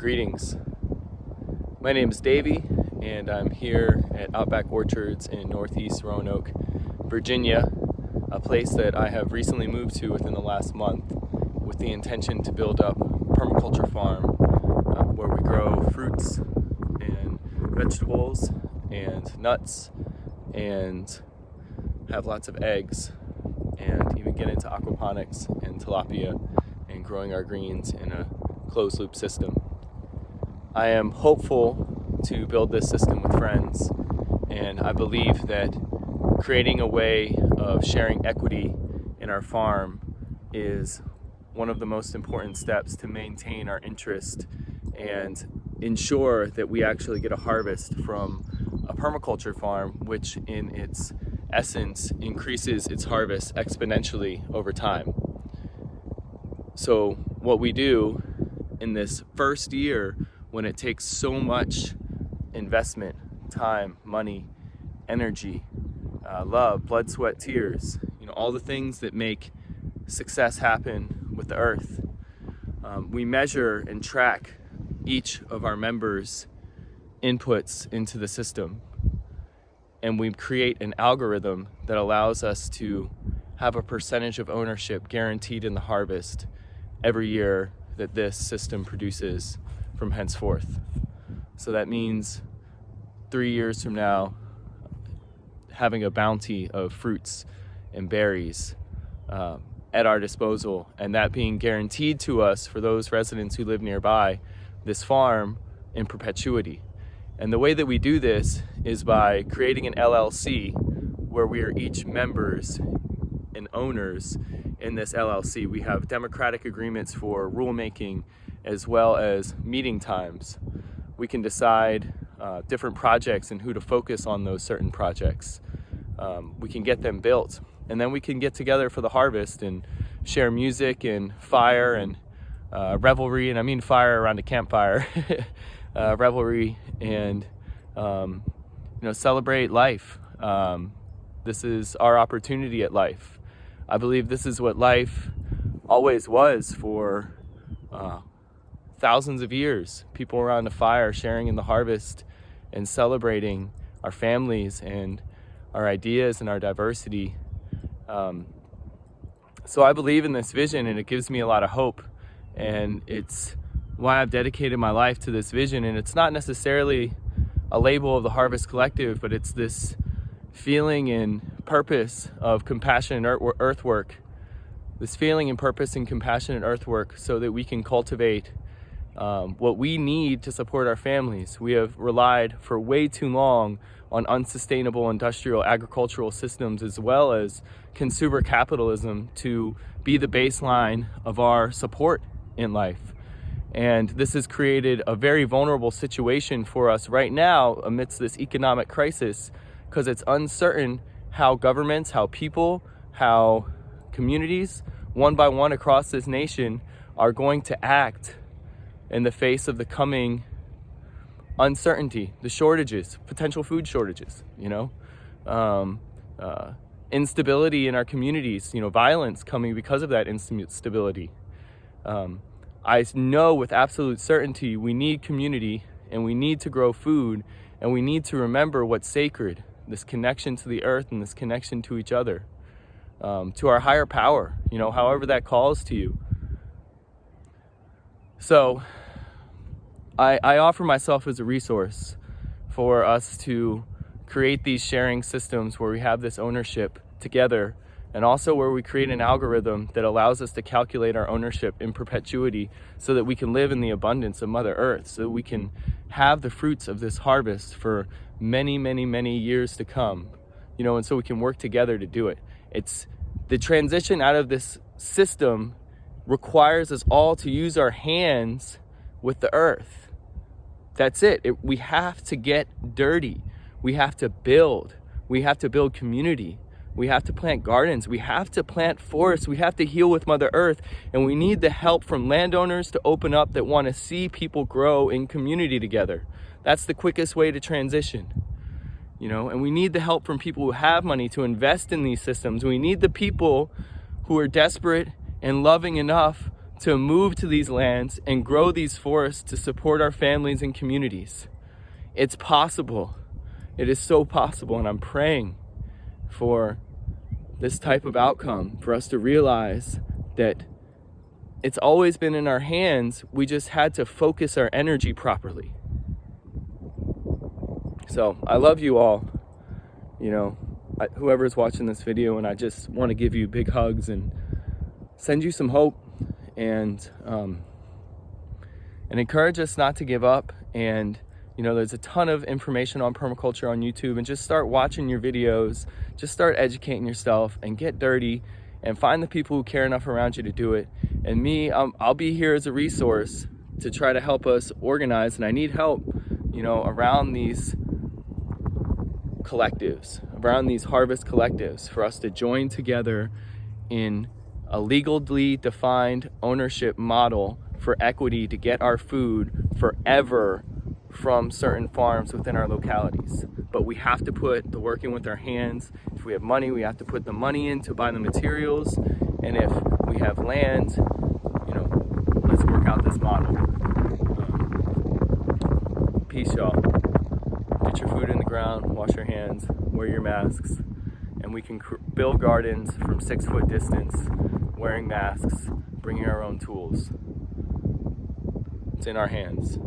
Greetings. My name is Davey, and I'm here at Outback Orchards in Northeast Roanoke, Virginia, a place that I have recently moved to within the last month with the intention to build up a permaculture farm where we grow fruits and vegetables and nuts and have lots of eggs and even get into aquaponics and tilapia and growing our greens in a closed loop system. I am hopeful to build this system with friends, and I believe that creating a way of sharing equity in our farm is one of the most important steps to maintain our interest and ensure that we actually get a harvest from a permaculture farm, which in its essence increases its harvest exponentially over time. So what we do in this first year, when it takes so much investment, time, money, energy, love, blood, sweat, tears, all the things that make success happen with the earth, we measure and track each of our members' inputs into the system, and we create an algorithm that allows us to have a percentage of ownership guaranteed in the harvest every year that this system produces from henceforth. So that means 3 years from now, having a bounty of fruits and berries at our disposal, and that being guaranteed to us for those residents who live nearby this farm in perpetuity. And the way that we do this is by creating an LLC where we are each members and owners in this LLC. We have democratic agreements for rulemaking as well as meeting times. We can decide different projects and who to focus on those certain projects. We can get them built, and then we can get together for the harvest and share music and fire and revelry, and I mean fire around a campfire, revelry, and celebrate life. This is our opportunity at life. I believe this is what life always was for thousands of years. People around a fire sharing in the harvest and celebrating our families and our ideas and our diversity. So I believe in this vision, and it gives me a lot of hope, and it's why I've dedicated my life to this vision. And it's not necessarily a label of the Harvest Collective, but it's this feeling and purpose of compassion and earthwork, this feeling and purpose and compassion and earthwork, so that we can cultivate what we need to support our families. We have relied for way too long on unsustainable industrial agricultural systems as well as consumer capitalism to be the baseline of our support in life. And this has created a very vulnerable situation for us right now amidst this economic crisis, because it's uncertain how governments, how people, how communities, one by one across this nation, are going to act in the face of the coming uncertainty, the shortages, potential food shortages, instability in our communities, violence coming because of that instability. I know with absolute certainty we need community, and we need to grow food, and we need to remember what's sacred, this connection to the earth and this connection to each other, to our higher power, however that calls to you. So I offer myself as a resource for us to create these sharing systems where we have this ownership together, and also where we create an algorithm that allows us to calculate our ownership in perpetuity so that we can live in the abundance of Mother Earth, so that we can have the fruits of this harvest for many, many, many years to come, and so we can work together to do it. It's the transition out of this system requires us all to use our hands with the earth. That's it. We have to get dirty. We have to build. We have to build community. We have to plant gardens. We have to plant forests. We have to heal with Mother Earth. And we need the help from landowners to open up that want to see people grow in community together. That's the quickest way to transition. And we need the help from people who have money to invest in these systems. We need the people who are desperate and loving enough to move to these lands and grow these forests to support our families and communities. It's possible. It is so possible, and I'm praying for this type of outcome, for us to realize that it's always been in our hands. We just had to focus our energy properly. So I love you all, whoever's watching this video, and I just want to give you big hugs and send you some hope and encourage us not to give up. And there's a ton of information on permaculture on YouTube, and just start watching your videos, just start educating yourself and get dirty and find the people who care enough around you to do it. And me, I'll be here as a resource to try to help us organize, and I need help, around these collectives, around these harvest collectives, for us to join together in a legally defined ownership model for equity to get our food forever from certain farms within our localities. But we have to put the work in with our hands. If we have money, we have to put the money in to buy the materials. And if we have land, let's work out this model. Peace, y'all. Get your food in the ground, wash your hands, wear your masks, and we can build gardens from 6 foot distance, wearing masks, bringing our own tools. It's in our hands.